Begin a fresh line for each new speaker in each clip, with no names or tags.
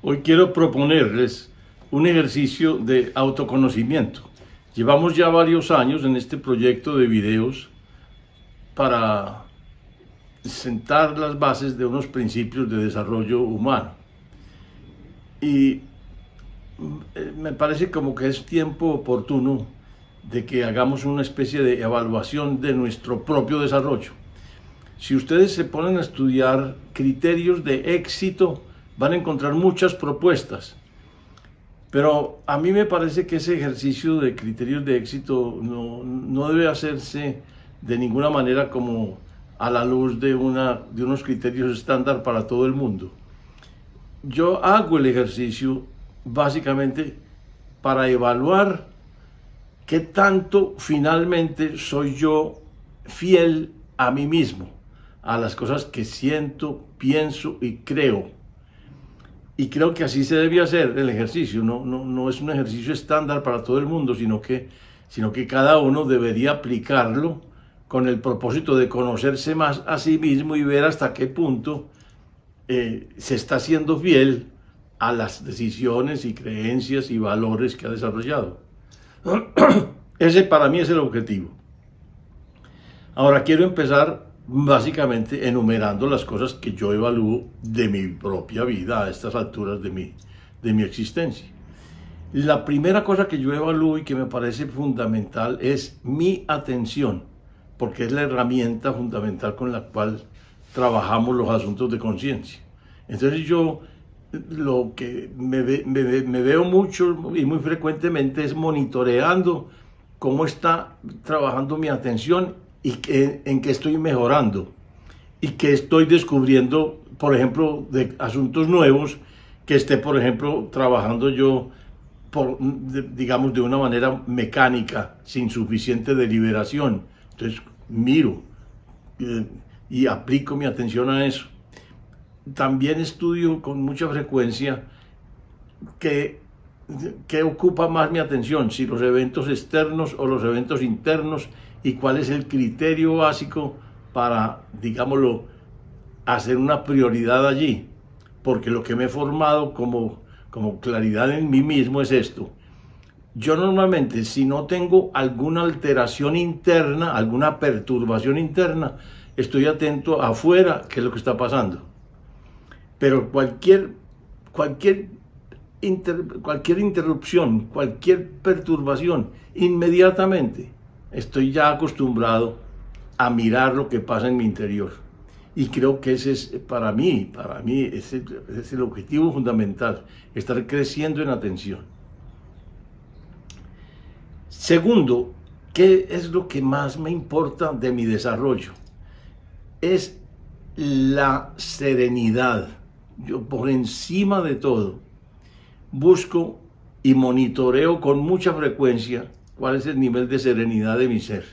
Hoy quiero proponerles un ejercicio de autoconocimiento. Llevamos ya varios años en este proyecto de videos para sentar las bases de unos principios de desarrollo humano. Y me parece como que es tiempo oportuno de que hagamos una especie de evaluación de nuestro propio desarrollo. Si ustedes se ponen a estudiar criterios de éxito, van a encontrar muchas propuestas. Pero a mí me parece que ese ejercicio de criterios de éxito no debe hacerse de ninguna manera como a la luz de unos criterios estándar para todo el mundo. Yo hago el ejercicio básicamente para evaluar qué tanto finalmente soy yo fiel a mí mismo, a las cosas que siento, pienso y creo. Y creo que así se debe hacer el ejercicio. No es un ejercicio estándar para todo el mundo, sino que cada uno debería aplicarlo con el propósito de conocerse más a sí mismo y ver hasta qué punto se está siendo fiel a las decisiones y creencias y valores que ha desarrollado. Ese para mí es el objetivo. Ahora quiero empezar básicamente enumerando las cosas que yo evalúo de mi propia vida a estas alturas de mi existencia. La primera cosa que yo evalúo y que me parece fundamental es mi atención, porque es la herramienta fundamental con la cual trabajamos los asuntos de conciencia. Entonces yo lo que me veo mucho y muy frecuentemente es monitoreando cómo está trabajando mi atención y en qué estoy mejorando y que estoy descubriendo, por ejemplo, de asuntos nuevos que esté, por ejemplo, trabajando yo, digamos, de una manera mecánica, sin suficiente deliberación. Entonces, miro y aplico mi atención a eso. También estudio con mucha frecuencia qué ocupa más mi atención, si los eventos externos o los eventos internos, y cuál es el criterio básico para, digámoslo, hacer una prioridad allí. Porque lo que me he formado como claridad en mí mismo es esto. Yo normalmente, si no tengo alguna alteración interna, alguna perturbación interna, estoy atento afuera, qué es lo que está pasando. Pero cualquier interrupción, cualquier perturbación, inmediatamente estoy ya acostumbrado a mirar lo que pasa en mi interior. Y creo que ese es, para mí, ese es el objetivo fundamental, estar creciendo en atención. Segundo, ¿qué es lo que más me importa de mi desarrollo? Es la serenidad. Yo por encima de todo busco y monitoreo con mucha frecuencia cuál es el nivel de serenidad de mi ser.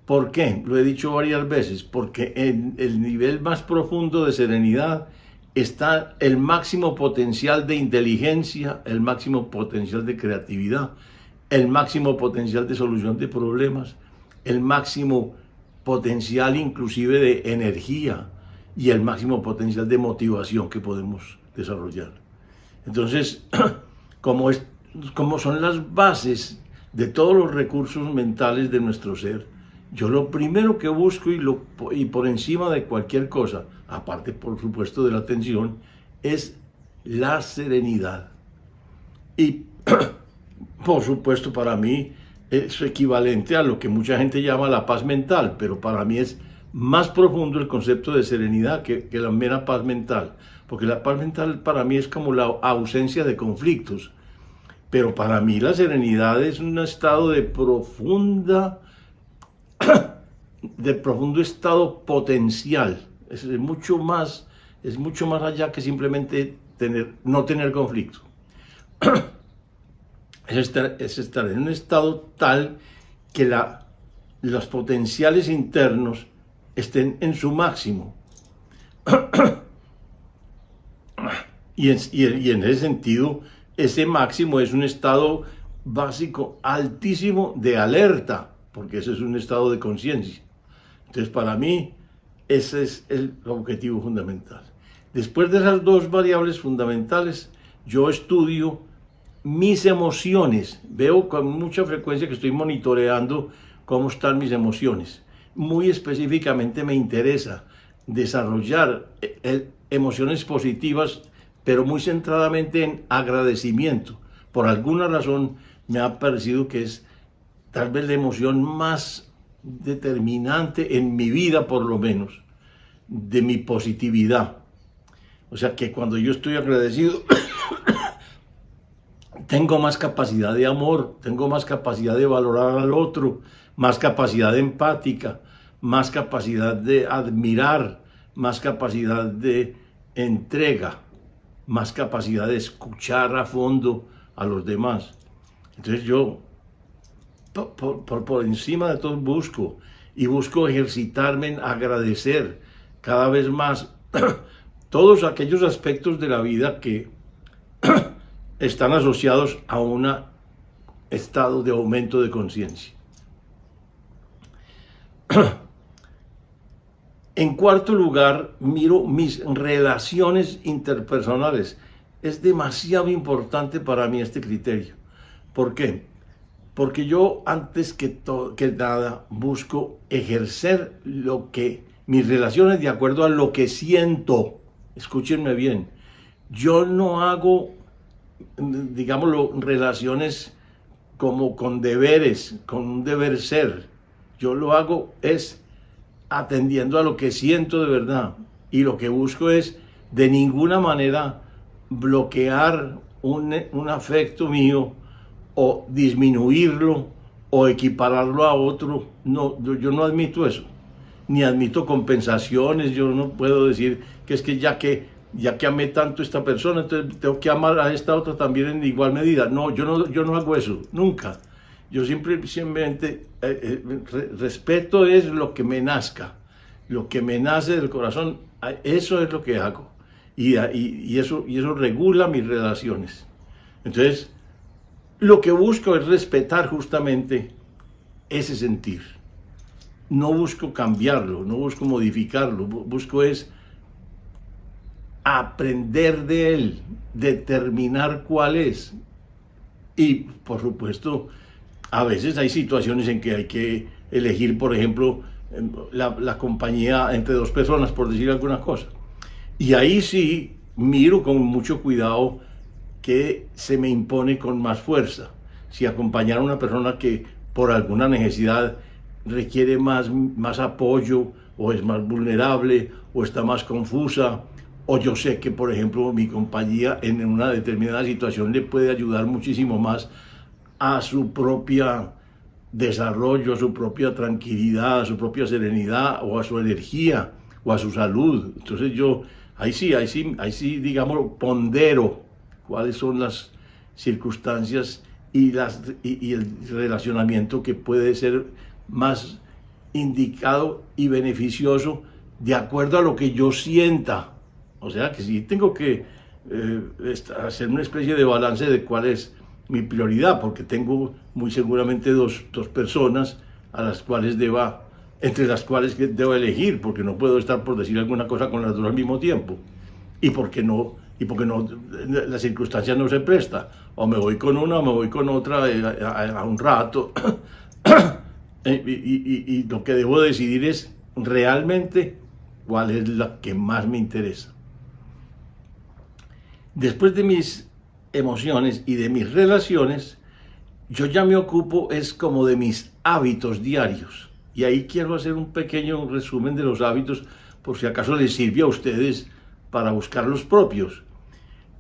¿Por qué? Lo he dicho varias veces, porque en el nivel más profundo de serenidad está el máximo potencial de inteligencia, el máximo potencial de creatividad, el máximo potencial de solución de problemas, el máximo potencial inclusive de energía y el máximo potencial de motivación que podemos desarrollar. Entonces, como son las bases de todos los recursos mentales de nuestro ser, yo lo primero que busco y por encima de cualquier cosa, aparte por supuesto de la atención, es la serenidad. Y por supuesto para mí es equivalente a lo que mucha gente llama la paz mental, pero para mí es más profundo el concepto de serenidad que la mera paz mental, porque la paz mental para mí es como la ausencia de conflictos, pero para mí la serenidad es un estado de profundo estado potencial, es mucho más allá que simplemente no tener conflicto. Es estar en un estado tal que los potenciales internos estén en su máximo. Y en ese sentido, ese máximo es un estado básico altísimo de alerta, porque ese es un estado de conciencia. Entonces, para mí, ese es el objetivo fundamental. Después de esas dos variables fundamentales, yo estudio mis emociones. Veo con mucha frecuencia que estoy monitoreando cómo están mis emociones. Muy específicamente me interesa desarrollar emociones positivas, pero muy centradamente en agradecimiento. Por alguna razón me ha parecido que es tal vez la emoción más determinante en mi vida, por lo menos, de mi positividad. O sea que cuando yo estoy agradecido, tengo más capacidad de amor, tengo más capacidad de valorar al otro, más capacidad empática, más capacidad de admirar, más capacidad de entrega, más capacidad de escuchar a fondo a los demás. Entonces yo, por encima de todo, busco ejercitarme en agradecer cada vez más todos aquellos aspectos de la vida que están asociados a un estado de aumento de conciencia. En cuarto lugar, miro mis relaciones interpersonales. Es demasiado importante para mí este criterio. ¿Por qué? Porque yo antes que nada busco ejercer mis relaciones de acuerdo a lo que siento. Escúchenme bien. Yo no hago, digámoslo, relaciones como con deberes, con un deber ser. Yo lo hago es atendiendo a lo que siento de verdad. Y lo que busco es de ninguna manera bloquear un afecto mío o disminuirlo o equipararlo a otro. No, yo no admito eso. Ni admito compensaciones. Yo no puedo decir que es que ya que amé tanto a esta persona, entonces tengo que amar a esta otra también en igual medida. No, yo no hago eso, nunca. Yo simplemente respeto es lo que me nazca, lo que me nace del corazón, eso es lo que hago. Y eso regula mis relaciones. Entonces, lo que busco es respetar justamente ese sentir. No busco cambiarlo, no busco modificarlo, busco es aprender de él, determinar cuál es. Y, por supuesto, a veces hay situaciones en que hay que elegir, por ejemplo, la compañía entre dos personas, por decir alguna cosa. Y ahí sí miro con mucho cuidado que se me impone con más fuerza. Si acompañar a una persona que por alguna necesidad requiere más apoyo, o es más vulnerable, o está más confusa, o yo sé que, por ejemplo, mi compañía en una determinada situación le puede ayudar muchísimo más a su propio desarrollo, a su propia tranquilidad, a su propia serenidad, o a su energía, o a su salud. Entonces yo, ahí sí, digamos, pondero cuáles son las circunstancias y el relacionamiento que puede ser más indicado y beneficioso de acuerdo a lo que yo sienta. O sea que si tengo que hacer una especie de balance de cuál es mi prioridad, porque tengo muy seguramente dos personas entre las cuales debo elegir, porque no puedo estar, por decir alguna cosa, con las dos al mismo tiempo, y porque la circunstancia no se presta, o me voy con una o me voy con otra a un rato, y lo que debo decidir es realmente cuál es la que más me interesa. Después de mis emociones y de mis relaciones, yo ya me ocupo es como de mis hábitos diarios. Y ahí quiero hacer un pequeño resumen de los hábitos, por si acaso les sirve a ustedes para buscar los propios.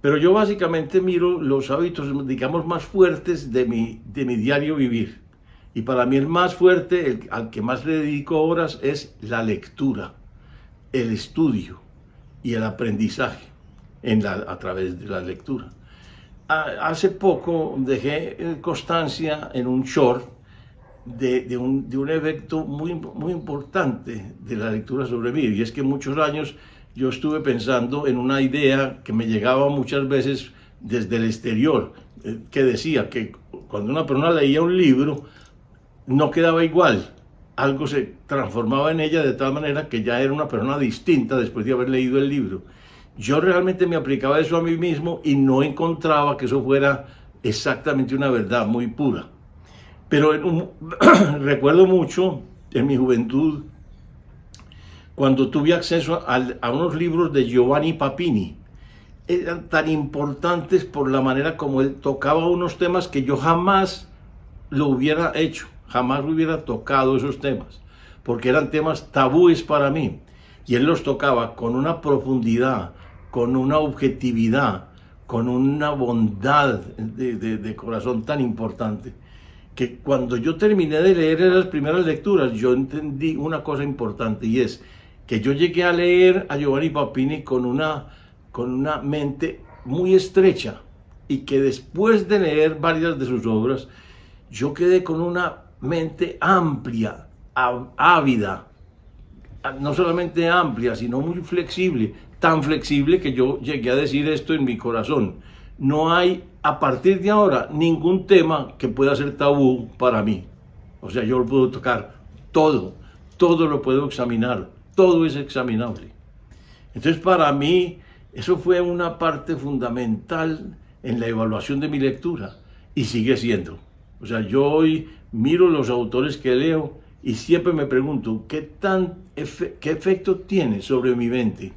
Pero yo básicamente miro los hábitos, digamos, más fuertes de mi diario vivir. Y para mí el más fuerte, al que más le dedico horas, es la lectura, el estudio y el aprendizaje a través de la lectura. Hace poco dejé constancia en un short de un evento muy importante de la lectura sobre mí, y es que muchos años yo estuve pensando en una idea que me llegaba muchas veces desde el exterior, que decía que cuando una persona leía un libro no quedaba igual, algo se transformaba en ella de tal manera que ya era una persona distinta después de haber leído el libro. yo realmente me aplicaba eso a mí mismo y no encontraba que eso fuera exactamente una verdad muy pura. Pero recuerdo mucho en mi juventud cuando tuve acceso a unos libros de Giovanni Papini. Eran tan importantes por la manera como él tocaba unos temas que yo jamás lo hubiera hecho, jamás hubiera tocado esos temas, porque eran temas tabúes para mí. Y él los tocaba con una profundidad, con una objetividad, con una bondad de corazón tan importante, que cuando yo terminé de leer las primeras lecturas, yo entendí una cosa importante, y es que yo llegué a leer a Giovanni Papini con una mente muy estrecha, y que después de leer varias de sus obras, yo quedé con una mente amplia, ávida, no solamente amplia, sino muy flexible, tan flexible que yo llegué a decir esto en mi corazón: no hay a partir de ahora ningún tema que pueda ser tabú para mí. O sea, yo lo puedo tocar todo, todo lo puedo examinar, todo es examinable. Entonces, para mí, eso fue una parte fundamental en la evaluación de mi lectura, y sigue siendo. O sea, yo hoy miro los autores que leo y siempre me pregunto qué efecto tiene sobre mi mente,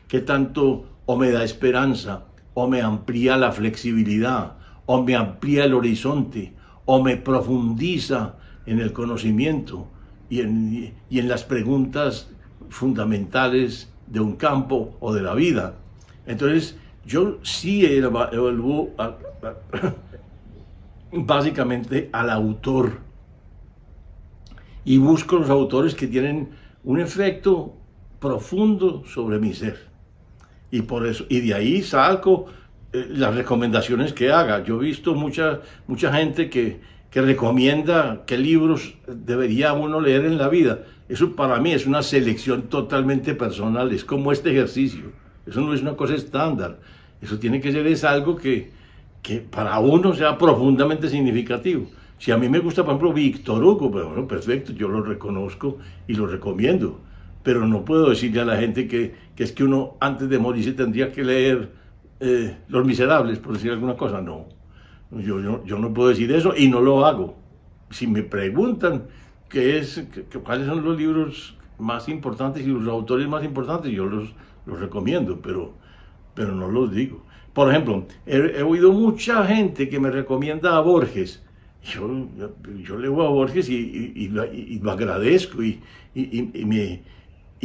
qué tanto o me da esperanza, o me amplía la flexibilidad, o me amplía el horizonte, o me profundiza en el conocimiento y en las preguntas fundamentales de un campo o de la vida. Entonces, yo sí evalúo básicamente al autor, y busco los autores que tienen un efecto profundo sobre mi ser, y por eso, y de ahí saco las recomendaciones que haga. Yo he visto mucha gente que recomienda qué libros debería uno leer en la vida. Eso para mí es una selección totalmente personal, es como este ejercicio. Eso no es una cosa estándar, eso tiene que ser algo que para uno sea profundamente significativo. Si a mí me gusta, por ejemplo, Víctor Hugo, pues bueno, perfecto, yo lo reconozco y lo recomiendo, pero no puedo decirle a la gente que es que uno antes de morirse tendría que leer Los Miserables, por decir alguna cosa. No, yo no puedo decir eso y no lo hago. Si me preguntan cuáles son los libros más importantes y los autores más importantes, yo los recomiendo, pero no los digo. Por ejemplo, he oído mucha gente que me recomienda a Borges. Yo leo a Borges y lo agradezco y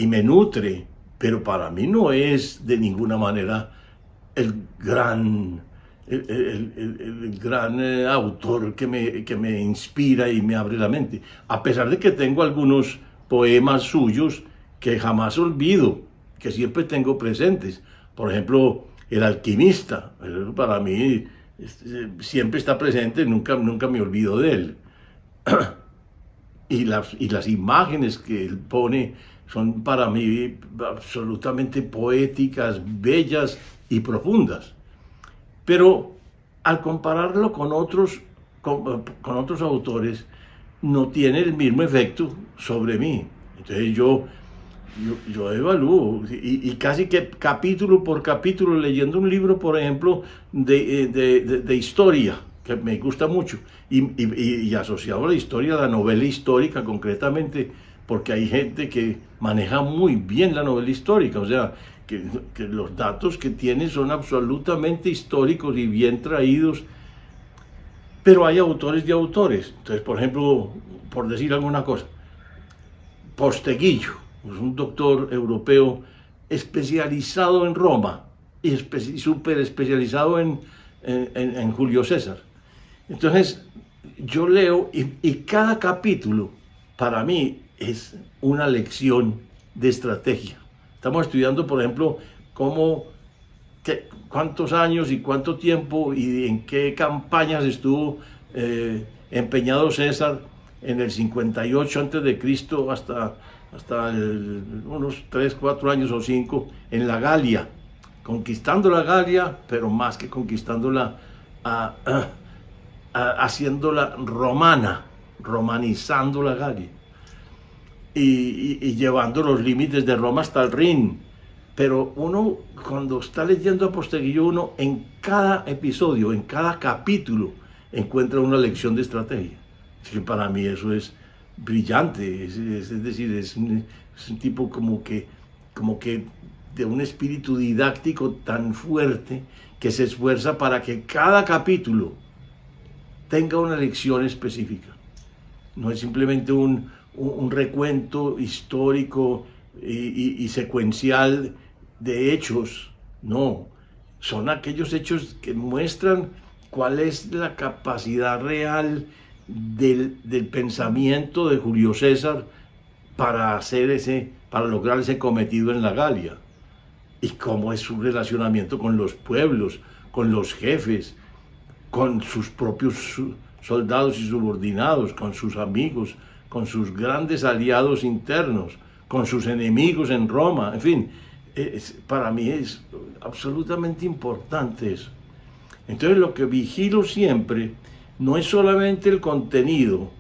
me nutre, pero para mí no es de ninguna manera el gran autor que me inspira y me abre la mente, a pesar de que tengo algunos poemas suyos que jamás olvido, que siempre tengo presentes. Por ejemplo, El Alquimista, para mí siempre está presente, nunca me olvido de él. Y las imágenes que él pone son para mí absolutamente poéticas, bellas y profundas. Pero al compararlo con otros autores, no tiene el mismo efecto sobre mí. Entonces yo evalúo, y casi que capítulo por capítulo, leyendo un libro, por ejemplo, de historia, que me gusta mucho, y asociado a la historia, a la novela histórica concretamente, porque hay gente que maneja muy bien la novela histórica, o sea, que los datos que tiene son absolutamente históricos y bien traídos. Pero hay autores de autores. Entonces, por ejemplo, por decir alguna cosa, Posteguillo es un doctor europeo especializado en Roma y súper especializado en Julio César. Entonces, yo leo y cada capítulo para mí es una lección de estrategia. Estamos estudiando, por ejemplo, cuántos años y cuánto tiempo y en qué campañas estuvo empeñado César en el 58 a.C. hasta unos 3, 4 años o 5 en la Galia, conquistando la Galia, pero más que conquistándola, haciéndola romana, romanizando la Galia y llevando los límites de Roma hasta el Rin. Pero uno, cuando está leyendo a Posteguillo, uno en cada episodio, en cada capítulo, encuentra una lección de estrategia. Así que para mí eso es brillante, es decir, es un tipo como que de un espíritu didáctico tan fuerte que se esfuerza para que cada capítulo tenga una lección específica. No es simplemente un recuento histórico y secuencial de hechos, no, son aquellos hechos que muestran cuál es la capacidad real del pensamiento de Julio César para lograr ese cometido en la Galia, y cómo es su relacionamiento con los pueblos, con los jefes, con sus propios soldados y subordinados, con sus amigos, con sus grandes aliados internos, con sus enemigos en Roma, en fin, para mí es absolutamente importante eso. Entonces lo que vigilo siempre no es solamente el contenido,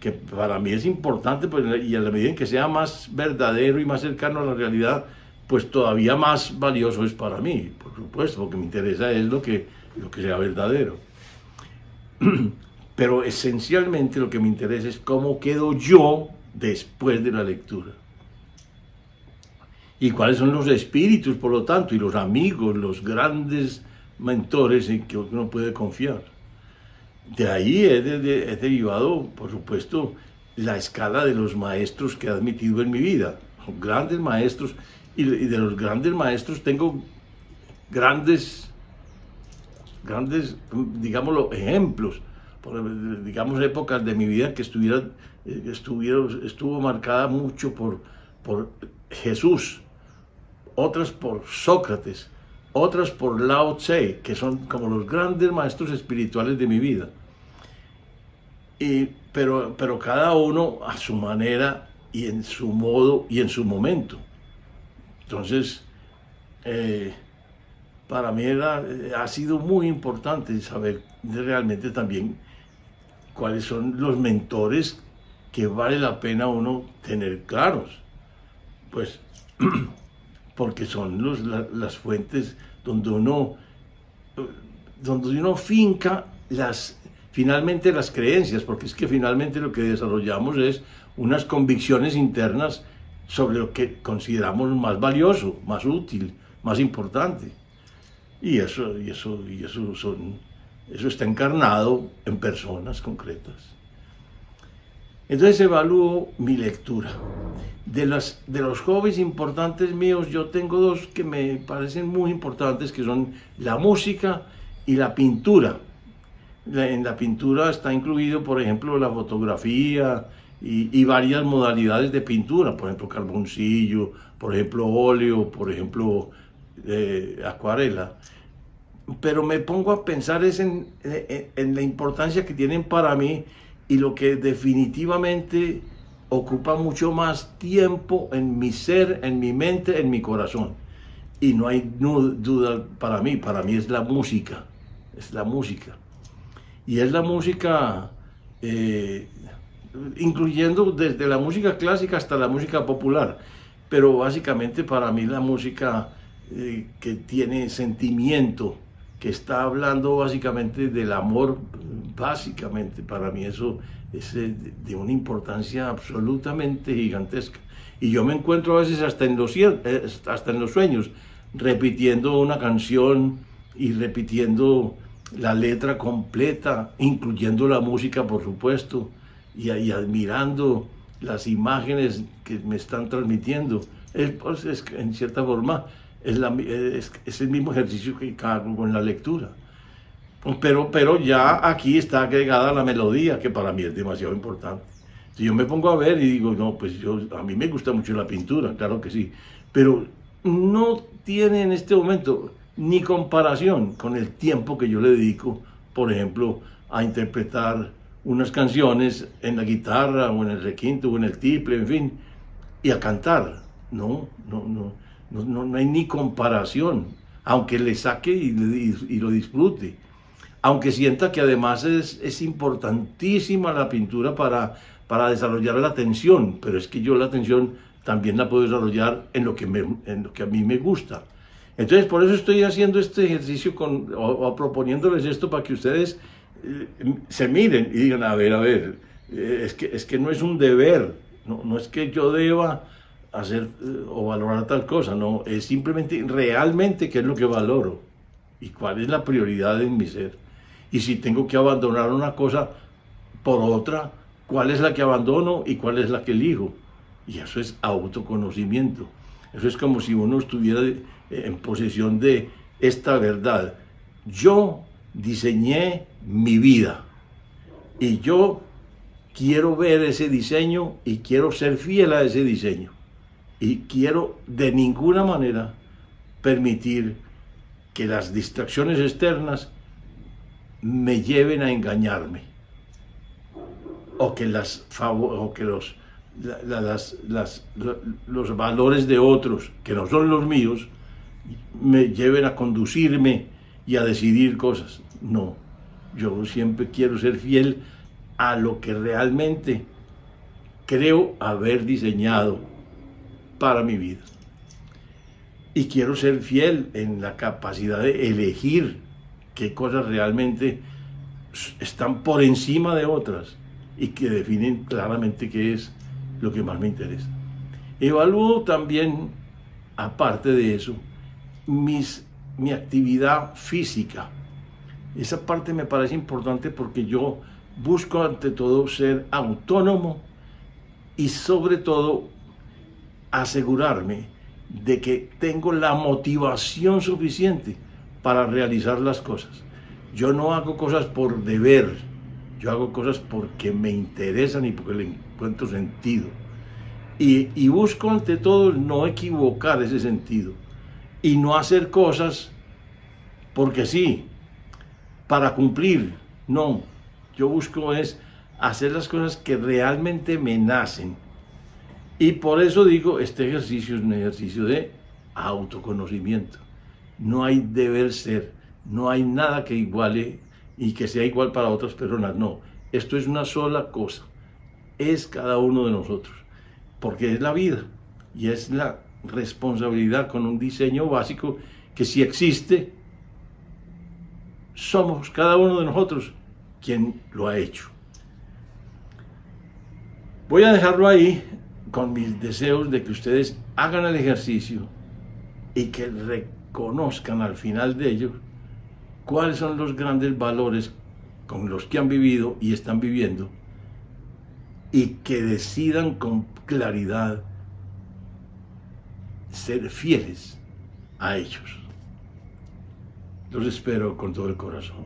que para mí es importante, pues, y a la medida en que sea más verdadero y más cercano a la realidad, pues todavía más valioso es para mí, por supuesto, porque me interesa es lo que sea verdadero. Pero esencialmente lo que me interesa es cómo quedo yo después de la lectura. Y cuáles son los espíritus, por lo tanto, y los amigos, los grandes mentores en que uno puede confiar. De ahí he derivado, por supuesto, la escala de los maestros que he admitido en mi vida. Son grandes maestros, y de los grandes maestros tengo grandes, digámoslo, ejemplos. Digamos, épocas de mi vida que estuvo marcada mucho por Jesús, otras por Sócrates, otras por Lao Tse, que son como los grandes maestros espirituales de mi vida. Pero cada uno a su manera y en su modo y en su momento. Entonces, para mí ha sido muy importante saber realmente también cuáles son los mentores que vale la pena uno tener claros. Pues, porque son las fuentes donde uno finca finalmente las creencias, porque es que finalmente lo que desarrollamos es unas convicciones internas sobre lo que consideramos más valioso, más útil, más importante. Y eso está encarnado en personas concretas. Entonces evalúo mi lectura. De los hobbies importantes míos, yo tengo dos que me parecen muy importantes, que son la música y la pintura. En la pintura está incluido, por ejemplo, la fotografía y varias modalidades de pintura, por ejemplo, carboncillo, por ejemplo, óleo, por ejemplo, acuarela. Pero me pongo a pensar en la importancia que tienen para mí y lo que definitivamente ocupa mucho más tiempo en mi ser, en mi mente, en mi corazón. Y no hay duda para mí es la música, Y es la música, incluyendo desde la música clásica hasta la música popular, pero básicamente para mí la música que tiene sentimiento, que está hablando básicamente del amor, básicamente para mí eso es de una importancia absolutamente gigantesca. Y yo me encuentro a veces hasta en los sueños repitiendo una canción y repitiendo la letra completa, incluyendo la música, por supuesto, y admirando las imágenes que me están transmitiendo. En cierta forma, es el mismo ejercicio que hago con la lectura. Pero ya aquí está agregada la melodía, que para mí es demasiado importante. Si yo me pongo a ver y digo, no, pues a mí me gusta mucho la pintura, claro que sí, pero no tiene en este momento ni comparación con el tiempo que yo le dedico, por ejemplo, a interpretar unas canciones en la guitarra o en el requinto o en el tiple, en fin, y a cantar. No hay ni comparación, aunque le saque y lo disfrute, aunque sienta que además es importantísima la pintura para desarrollar la atención, pero es que yo la atención también la puedo desarrollar en lo que a mí me gusta. Entonces, por eso estoy haciendo este ejercicio o proponiéndoles esto para que ustedes se miren y digan, a ver, es que no es un deber, no es que yo deba hacer o valorar tal cosa, no, es simplemente realmente qué es lo que valoro y cuál es la prioridad en mi ser. Y si tengo que abandonar una cosa por otra, cuál es la que abandono y cuál es la que elijo. Y eso es autoconocimiento. Eso es como si uno estuviera en posesión de esta verdad. Yo diseñé mi vida y yo quiero ver ese diseño y quiero ser fiel a ese diseño. Y quiero de ninguna manera permitir que las distracciones externas me lleven a engañarme o que los valores de otros, que no son los míos, me lleven a conducirme y a decidir cosas. No, yo siempre quiero ser fiel a lo que realmente creo haber diseñado para mi vida. Y quiero ser fiel en la capacidad de elegir qué cosas realmente están por encima de otras y que definen claramente qué es lo que más me interesa. Evalúo también, aparte de eso, mi actividad física. Esa parte me parece importante porque yo busco ante todo ser autónomo y sobre todo asegurarme de que tengo la motivación suficiente para realizar las cosas. Yo no hago cosas por deber, yo hago cosas porque me interesan y porque le encuentro sentido. Y busco ante todo no equivocar ese sentido y no hacer cosas porque sí, para cumplir. No, yo busco es hacer las cosas que realmente me nacen. Y por eso digo, este ejercicio es un ejercicio de autoconocimiento. No hay deber ser, no hay nada que iguale y que sea igual para otras personas. No, esto es una sola cosa. Es cada uno de nosotros, porque es la vida y es la responsabilidad con un diseño básico que si existe, somos cada uno de nosotros quien lo ha hecho. Voy a dejarlo ahí con mis deseos de que ustedes hagan el ejercicio y que reconozcan al final de ello cuáles son los grandes valores con los que han vivido y están viviendo y que decidan con claridad ser fieles a ellos. Los espero con todo el corazón.